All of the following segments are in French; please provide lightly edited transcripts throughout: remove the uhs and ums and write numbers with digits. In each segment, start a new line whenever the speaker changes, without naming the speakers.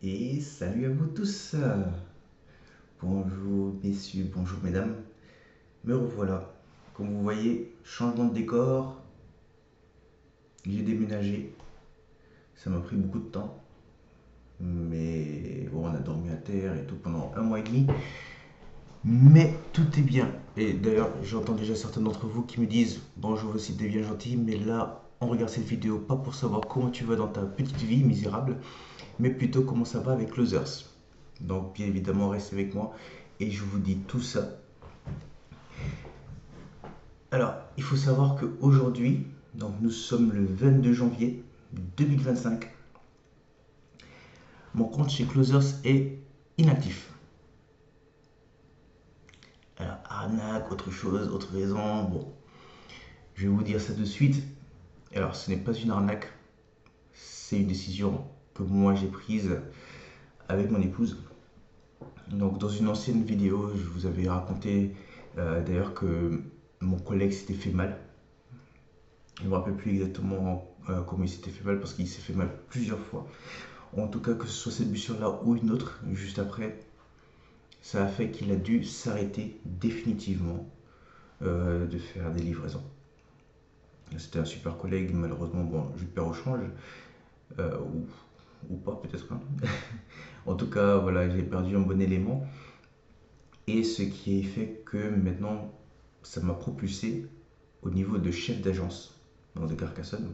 Et salut à vous tous. Bonjour messieurs, bonjour mesdames. Me revoilà. Comme vous voyez, changement de décor. J'ai déménagé. Ça m'a pris beaucoup de temps. Mais bon, on a dormi à terre et tout pendant un mois et demi. Mais tout est bien. Et d'ailleurs, j'entends déjà certains d'entre vous qui me disent bonjour aussi, t'es bien gentil. Mais là, on regarde cette vidéo pas pour savoir comment tu vas dans ta petite vie misérable, mais plutôt comment ça va avec Closers. Donc bien évidemment, restez avec moi et je vous dis tout ça. Alors, il faut savoir qu'aujourd'hui, donc nous sommes le 22 janvier 2025, mon compte chez Closers est inactif. Alors, arnaque, autre chose, autre raison, bon, je vais vous dire ça de suite. Alors, ce n'est pas une arnaque, c'est une décision que moi j'ai prise avec mon épouse. Donc, dans une ancienne vidéo, je vous avais raconté d'ailleurs que mon collègue s'était fait mal. Je ne me rappelle plus exactement comment il s'était fait mal parce qu'il s'est fait mal plusieurs fois. En tout cas, que ce soit cette blessure-là ou une autre, juste après, ça a fait qu'il a dû s'arrêter définitivement de faire des livraisons. C'était un super collègue, malheureusement, bon, je le perds au change, ou pas peut-être. Hein. En tout cas, voilà, j'ai perdu un bon élément. Et ce qui est fait que maintenant, ça m'a propulsé au niveau de chef d'agence dans des Carcassonne.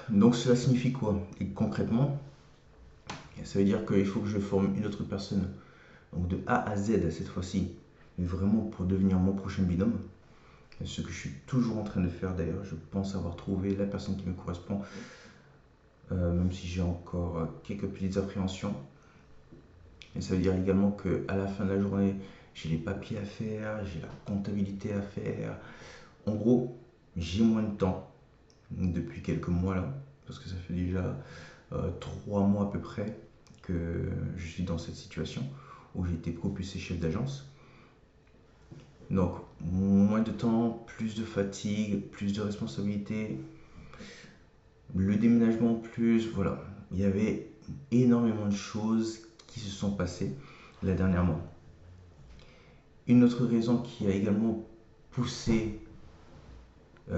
Donc cela signifie quoi? Et concrètement, ça veut dire qu'il faut que je forme une autre personne. Donc de A à Z cette fois-ci, mais vraiment pour devenir mon prochain binôme. Ce que je suis toujours en train de faire d'ailleurs, je pense avoir trouvé la personne qui me correspond, même si j'ai encore quelques petites appréhensions. Et ça veut dire également qu'à la fin de la journée, j'ai les papiers à faire, j'ai la comptabilité à faire. En gros, j'ai moins de temps depuis quelques mois là, parce que ça fait déjà 3 mois à peu près que je suis dans cette situation où j'ai été propulsé chef d'agence. Donc, moins de temps, plus de fatigue, plus de responsabilités, le déménagement plus, voilà. Il y avait énormément de choses qui se sont passées là dernièrement. Une autre raison qui a également poussé, ou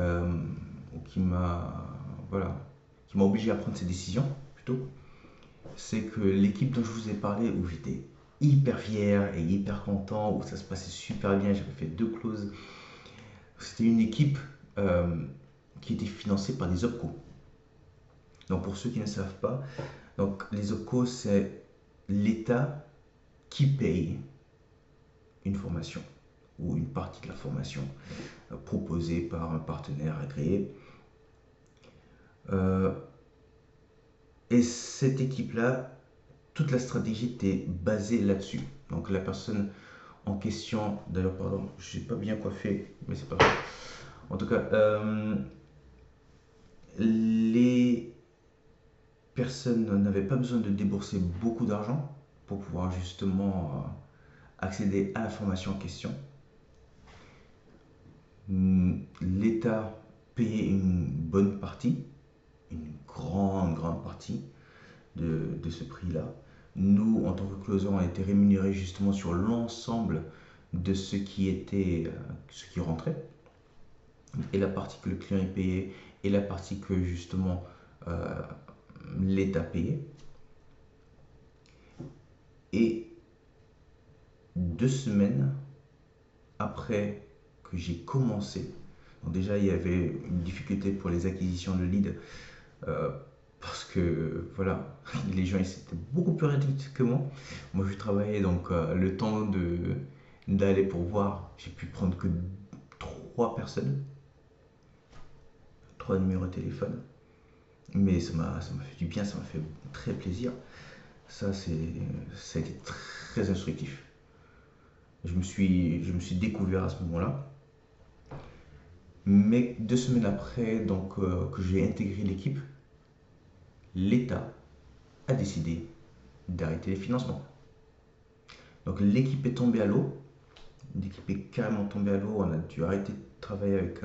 voilà, qui m'a obligé à prendre cette décision, plutôt, c'est que l'équipe dont je vous ai parlé, où j'étais hyper fier et hyper content, où ça se passait super bien, j'avais fait 2 clauses. C'était une équipe qui était financée par des OPCO. Donc pour ceux qui ne savent pas, donc les OPCO c'est l'État qui paye une formation ou une partie de la formation proposée par un partenaire agréé. Et cette équipe-là, toute la stratégie était basée là-dessus. Donc la personne en question, d'ailleurs pardon, je n'ai pas bien coiffé, mais c'est pas grave. En tout cas, les personnes n'avaient pas besoin de débourser beaucoup d'argent pour pouvoir justement accéder à la formation en question. L'État payait une bonne partie, une grande partie de ce prix-là. Nous, en tant que closer, on a été rémunérés justement sur l'ensemble de ce ce qui rentrait, et la partie que le client est payé, et la partie que justement euh, l'État payait. Et 2 semaines après que j'ai commencé, donc déjà il y avait une difficulté pour les acquisitions de leads, euh, parce que voilà, les gens ils étaient beaucoup plus réduits que moi. Moi je travaillais donc le temps d'aller pour voir, j'ai pu prendre que 3 personnes, 3 numéros de téléphone, mais ça m'a fait du bien, ça m'a fait très plaisir. Ça a été très instructif. Je me suis découvert à ce moment-là. Mais 2 semaines après que j'ai intégré l'équipe, l'État a décidé d'arrêter les financements. Donc l'équipe est tombée à l'eau. L'équipe est carrément tombée à l'eau. On a dû arrêter de travailler avec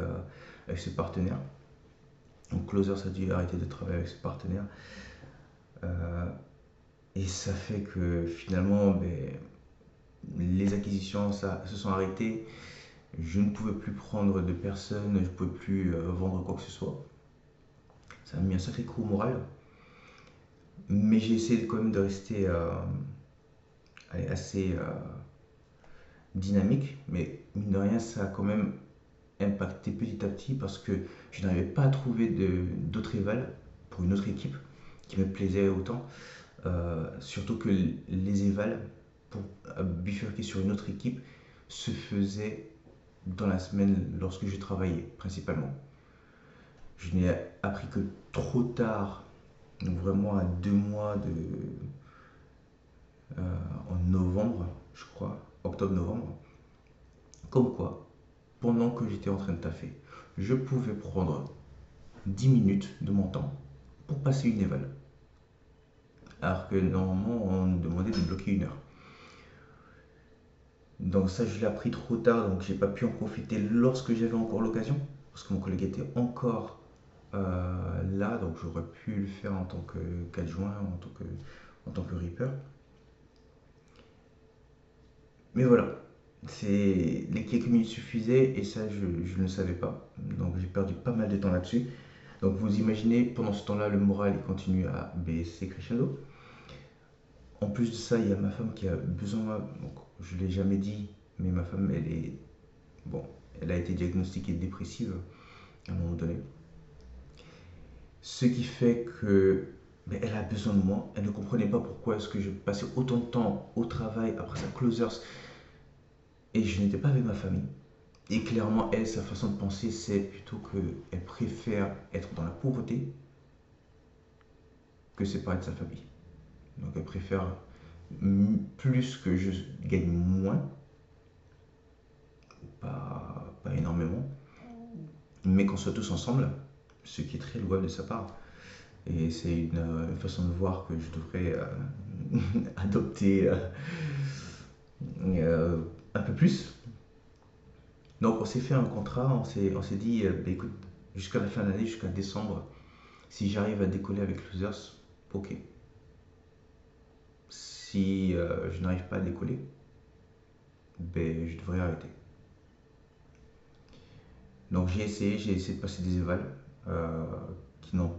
ce partenaire. Donc Closer a dû arrêter de travailler avec ce partenaire. Et ça fait que finalement, ben, les acquisitions se sont arrêtées. Je ne pouvais plus prendre de personnes, je ne pouvais plus vendre quoi que ce soit. Ça m'a mis un sacré coup au moral. Mais j'ai essayé quand même de rester assez dynamique. Mais mine de rien, ça a quand même impacté petit à petit parce que je n'arrivais pas à trouver d'autres évals pour une autre équipe qui me plaisait autant. Surtout que les évals pour bifurquer sur une autre équipe se faisaient dans la semaine lorsque je travaillais principalement. Je n'ai appris que trop tard, donc vraiment à 2 mois en novembre, je crois, octobre-novembre, comme quoi, pendant que j'étais en train de taffer, je pouvais prendre 10 minutes de mon temps pour passer une éval. Alors que normalement, on nous demandait de bloquer 1 heure. Donc ça, je l'ai appris trop tard, donc j'ai pas pu en profiter lorsque j'avais encore l'occasion, parce que mon collègue était encore là, donc j'aurais pu le faire en tant qu'adjoint, en tant que Reaper. Mais voilà, les quelques minutes suffisaient et ça, je ne le savais pas. Donc j'ai perdu pas mal de temps là-dessus. Donc vous imaginez, pendant ce temps-là, le moral il continue à baisser crescendo. En plus de ça, il y a ma femme qui a besoin, donc je ne l'ai jamais dit, mais ma femme, bon, elle a été diagnostiquée dépressive à un moment donné. Ce qui fait que elle a besoin de moi. Elle ne comprenait pas pourquoi est-ce que je passais autant de temps au travail après sa closers et je n'étais pas avec ma famille. Et clairement, elle, sa façon de penser, c'est plutôt qu'elle préfère être dans la pauvreté que séparée de sa famille. Donc elle préfère plus que je gagne moins, pas énormément, mais qu'on soit tous ensemble, ce qui est très louable de sa part. Et c'est une façon de voir que je devrais adopter un peu plus. Donc on s'est fait un contrat, on s'est dit, écoute, jusqu'à la fin de l'année, jusqu'à décembre, si j'arrive à décoller avec Losers, ok. Si je n'arrive pas à décoller, je devrais arrêter. Donc j'ai essayé de passer des évals qui n'ont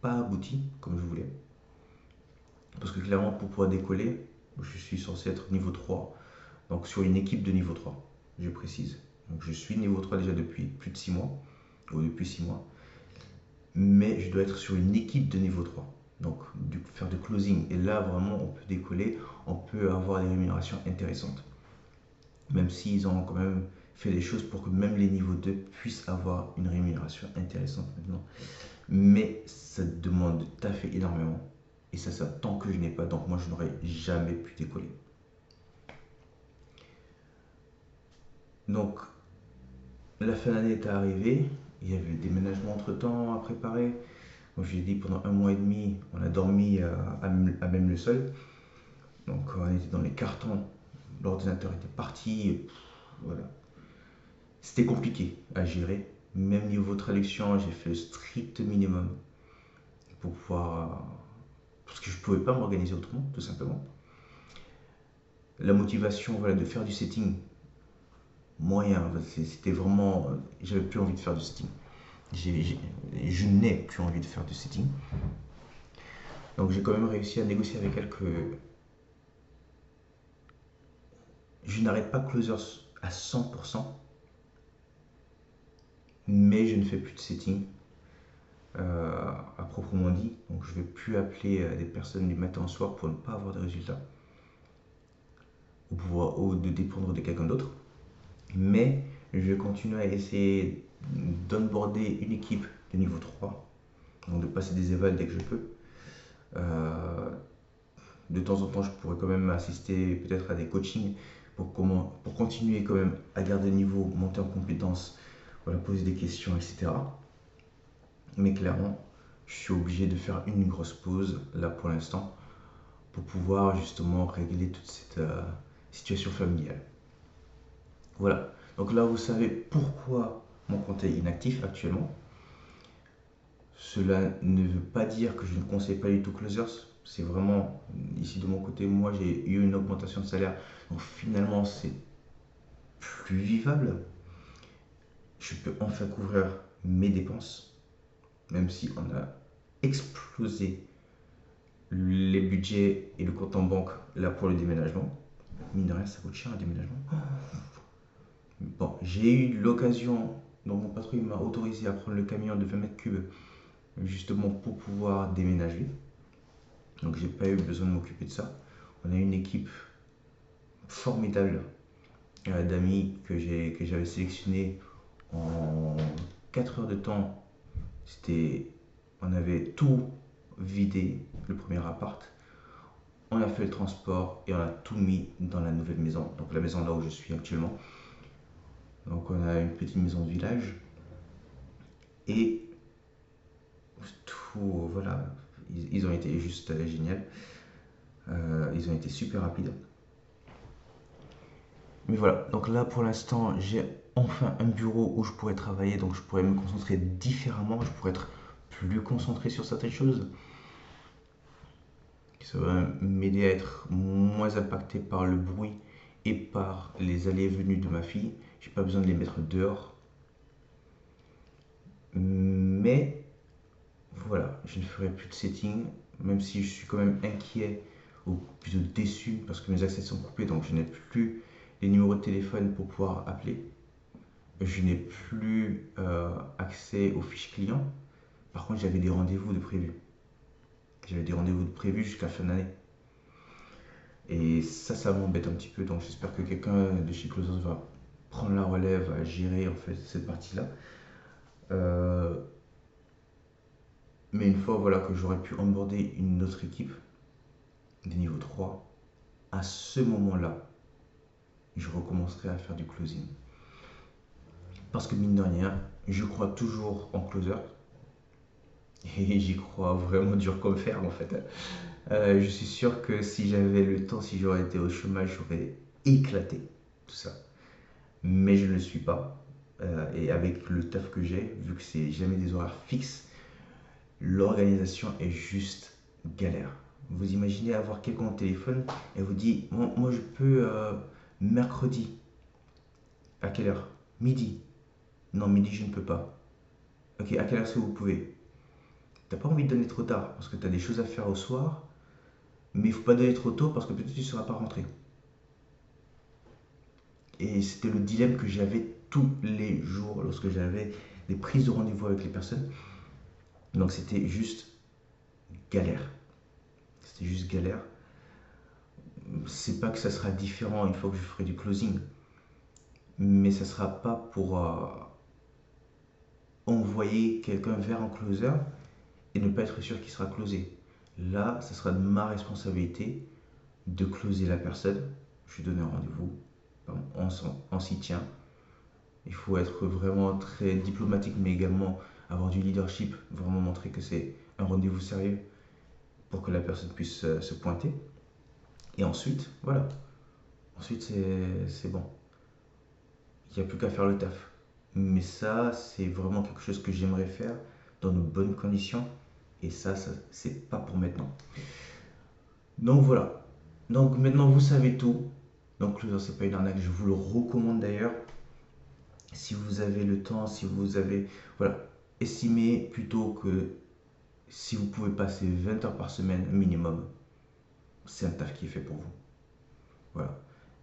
pas abouti comme je voulais. Parce que clairement, pour pouvoir décoller, je suis censé être niveau 3. Donc sur une équipe de niveau 3, je précise. Donc je suis niveau 3 déjà depuis plus de 6 mois, ou depuis 6 mois. Mais je dois être sur une équipe de niveau 3. Donc faire du closing. Et là, vraiment, on peut décoller, on peut avoir des rémunérations intéressantes. Même s'ils ont quand même fait des choses pour que même les niveaux 2 puissent avoir une rémunération intéressante maintenant. Mais ça demande de taffer énormément. Et ça tant que je n'ai pas. Donc moi, je n'aurais jamais pu décoller. Donc, la fin d'année est arrivée. Il y avait le déménagement entre-temps à préparer. Comme je l'ai dit, pendant 1 mois et demi, on a dormi à même le sol. Donc, on était dans les cartons. L'ordinateur était parti. Voilà. C'était compliqué à gérer. Même niveau traduction, j'ai fait le strict minimum pour pouvoir. Parce que je ne pouvais pas m'organiser autrement, tout simplement. La motivation, voilà, de faire du setting, moyen. C'était vraiment. J'avais plus envie de faire du setting. Je n'ai plus envie de faire du setting. Donc j'ai quand même réussi à négocier avec elle que je n'arrête pas Closers à 100%, mais je ne fais plus de setting à proprement dit. Donc je ne vais plus appeler des personnes du matin au soir pour ne pas avoir de résultats ou de dépendre de quelqu'un d'autre. Mais je continue à essayer d'onboarder une équipe de niveau 3, donc de passer des évals dès que je peux. De temps en temps, je pourrais quand même assister peut-être à des coachings pour continuer quand même à garder le niveau, monter en compétences, voilà, poser des questions, etc. Mais clairement, je suis obligé de faire une grosse pause là pour l'instant pour pouvoir justement régler toute cette situation familiale. Voilà, donc là vous savez pourquoi mon compte est inactif actuellement. Cela ne veut pas dire que je ne conseille pas du tout Closers. C'est vraiment, ici de mon côté, moi j'ai eu une augmentation de salaire. Donc finalement, c'est plus vivable. Je peux enfin couvrir mes dépenses, même si on a explosé les budgets et le compte en banque là pour le déménagement. Mine de rien, ça coûte cher un déménagement. Bon, j'ai eu l'occasion, donc mon patron m'a autorisé à prendre le camion de 20 mètres cubes justement pour pouvoir déménager. Donc j'ai pas eu besoin de m'occuper de ça. On a une équipe formidable d'amis que j'avais sélectionné en 4 heures de temps. C'était, on avait tout vidé, le premier appart. On a fait le transport et on a tout mis dans la nouvelle maison. Donc la maison là où je suis actuellement. Donc on a une petite maison de village et tout, voilà, ils ont été juste géniaux. Ils ont été super rapides. Mais voilà, donc là pour l'instant j'ai enfin un bureau où je pourrais travailler, donc je pourrais me concentrer différemment, je pourrais être plus concentré sur certaines choses. Ça va m'aider à être moins impacté par le bruit et par les allées et venues de ma fille. J'ai pas besoin de les mettre dehors. Mais voilà, je ne ferai plus de setting, même si je suis quand même inquiet ou plutôt déçu parce que mes accès sont coupés, donc je n'ai plus les numéros de téléphone pour pouvoir appeler. Je n'ai plus accès aux fiches clients. Par contre, j'avais des rendez-vous de prévus. J'avais des rendez-vous de prévus jusqu'à la fin d'année. Et ça m'embête un petit peu. Donc, j'espère que quelqu'un de chez Closers va prendre la relève à gérer en fait cette partie-là. Euh, mais une fois voilà, que j'aurais pu onboarder une autre équipe, des niveaux 3, à ce moment-là, je recommencerai à faire du closing. Parce que mine de rien, je crois toujours en closer. Et j'y crois vraiment dur comme fer en fait. Je suis sûr que si j'avais le temps, si j'aurais été au chômage, j'aurais éclaté tout ça. Mais je ne le suis pas. Et avec le taf que j'ai, vu que c'est jamais des horaires fixes, l'organisation est juste galère. Vous imaginez avoir quelqu'un au téléphone et vous dit moi je peux mercredi. À quelle heure? Midi. Non, midi je ne peux pas. Ok, à quelle heure est-ce que vous pouvez? T'as pas envie de donner trop tard parce que tu as des choses à faire au soir, mais il faut pas donner trop tôt parce que peut-être tu ne seras pas rentré. Et c'était le dilemme que j'avais tous les jours lorsque j'avais des prises de rendez-vous avec les personnes. Donc c'était juste galère. C'était juste galère. C'est pas que ça sera différent une fois que je ferai du closing, mais ça sera pas pour envoyer quelqu'un vers un closer et ne pas être sûr qu'il sera closé. Là, ça sera de ma responsabilité de closer la personne. Je lui donne un rendez-vous, on s'y tient. Il faut être vraiment très diplomatique, mais également avoir du leadership, vraiment montrer que c'est un rendez-vous sérieux pour que la personne puisse se pointer. Et ensuite, voilà. Ensuite, c'est bon. Il n'y a plus qu'à faire le taf. Mais ça, c'est vraiment quelque chose que j'aimerais faire dans de bonnes conditions. Et ça c'est pas pour maintenant. Donc voilà. Donc maintenant, vous savez tout. Donc, Closer, c'est pas une arnaque. Je vous le recommande d'ailleurs. Si vous avez le temps, si vous avez. Voilà. Estimez plutôt que si vous pouvez passer 20 heures par semaine minimum, c'est un taf qui est fait pour vous. Voilà.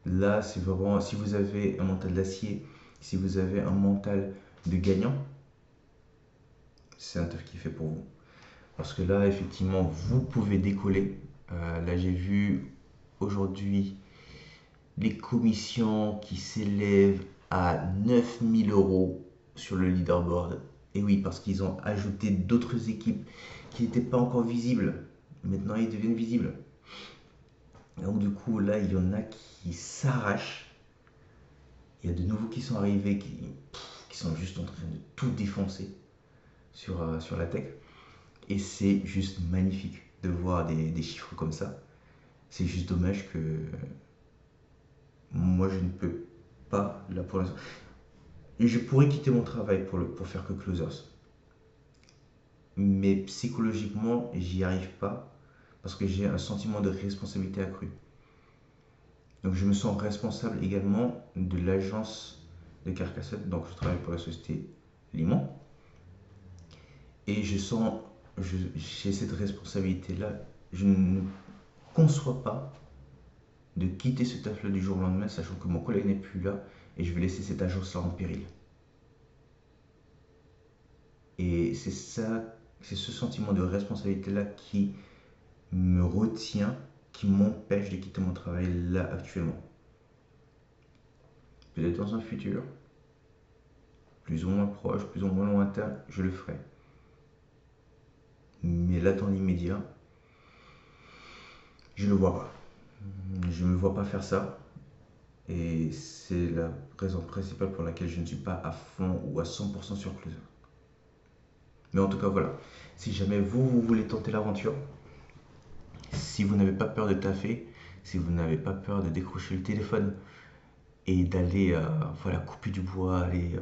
Là, c'est vraiment. Si vous avez un mental d'acier, si vous avez un mental de gagnant, c'est un taf qui est fait pour vous. Parce que là, effectivement, vous pouvez décoller. Là, j'ai vu aujourd'hui les commissions qui s'élèvent à 9 000 € sur le leaderboard. Et oui, parce qu'ils ont ajouté d'autres équipes qui n'étaient pas encore visibles. Maintenant, ils deviennent visibles. Donc du coup, là, il y en a qui s'arrachent. Il y a de nouveaux qui sont arrivés qui sont juste en train de tout défoncer sur la tech. Et c'est juste magnifique de voir des chiffres comme ça. C'est juste dommage que moi, je ne peux pas, là pour l'instant. Et je pourrais quitter mon travail pour faire que Closers. mais psychologiquement, j'y arrive pas parce que j'ai un sentiment de responsabilité accru. Donc je me sens responsable également de l'agence de Carcassonne, donc je travaille pour la société Limon, et j'ai cette responsabilité-là. Je ne conçois pas de quitter ce taf-là du jour au lendemain, sachant que mon collègue n'est plus là, et je vais laisser cette agence-là en péril. Et c'est ça, c'est ce sentiment de responsabilité-là qui me retient, qui m'empêche de quitter mon travail là actuellement. Peut-être dans un futur, plus ou moins proche, plus ou moins lointain, je le ferai. Mais là, dans l'immédiat, je ne le vois pas. Je ne me vois pas faire ça. Et c'est la raison principale pour laquelle je ne suis pas à fond ou à 100% sur Closer. Mais en tout cas, voilà. Si jamais vous voulez tenter l'aventure, si vous n'avez pas peur de taffer, si vous n'avez pas peur de décrocher le téléphone et d'aller voilà, couper du bois, aller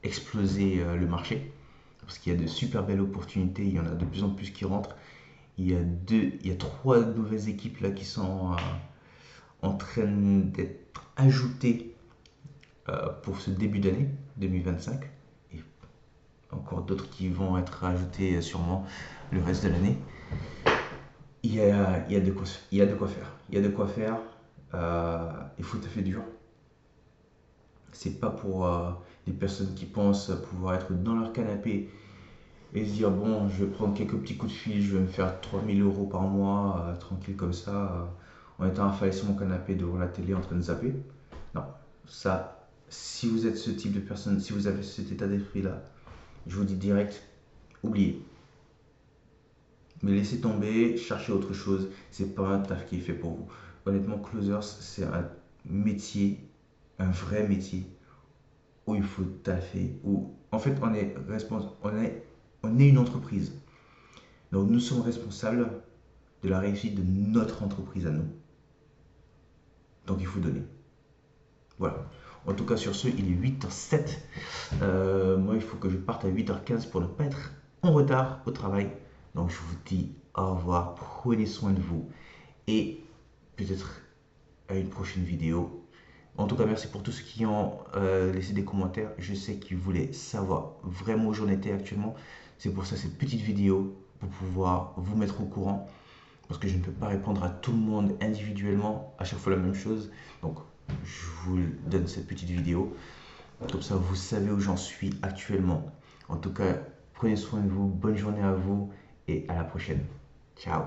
exploser le marché, parce qu'il y a de super belles opportunités, il y en a de plus en plus qui rentrent. Il y a 3 nouvelles équipes là qui sont en train d'être ajoutées pour ce début d'année 2025 et encore d'autres qui vont être ajoutées sûrement le reste de l'année. Il y a de quoi faire. Il y a de quoi faire. Il y a de quoi faire. Il faut taffer dur. C'est pas pour les personnes qui pensent pouvoir être dans leur canapé et se dire bon, je vais prendre quelques petits coups de fil, je vais me faire 3000 € par mois, tranquille comme ça, en étant affalé sur mon canapé devant la télé en train de zapper. Non, ça, si vous êtes ce type de personne, si vous avez cet état d'esprit-là, je vous dis direct, oubliez. Mais laissez tomber, cherchez autre chose, c'est pas un taf qui est fait pour vous. Honnêtement, Closers, c'est un métier, un vrai métier, où il faut taffer, où en fait on est responsable, on est une entreprise. Donc nous sommes responsables de la réussite de notre entreprise à nous. Donc il faut donner. Voilà. En tout cas sur ce, il est 8h07. Moi il faut que je parte à 8h15 pour ne pas être en retard au travail. Donc je vous dis au revoir, prenez soin de vous et peut-être à une prochaine vidéo. En tout cas, merci pour tous ceux qui ont laissé des commentaires. Je sais qu'ils voulaient savoir vraiment où j'en étais actuellement. C'est pour ça cette petite vidéo, pour pouvoir vous mettre au courant. Parce que je ne peux pas répondre à tout le monde individuellement, à chaque fois la même chose. Donc, je vous donne cette petite vidéo. Comme ça, vous savez où j'en suis actuellement. En tout cas, prenez soin de vous. Bonne journée à vous et à la prochaine. Ciao.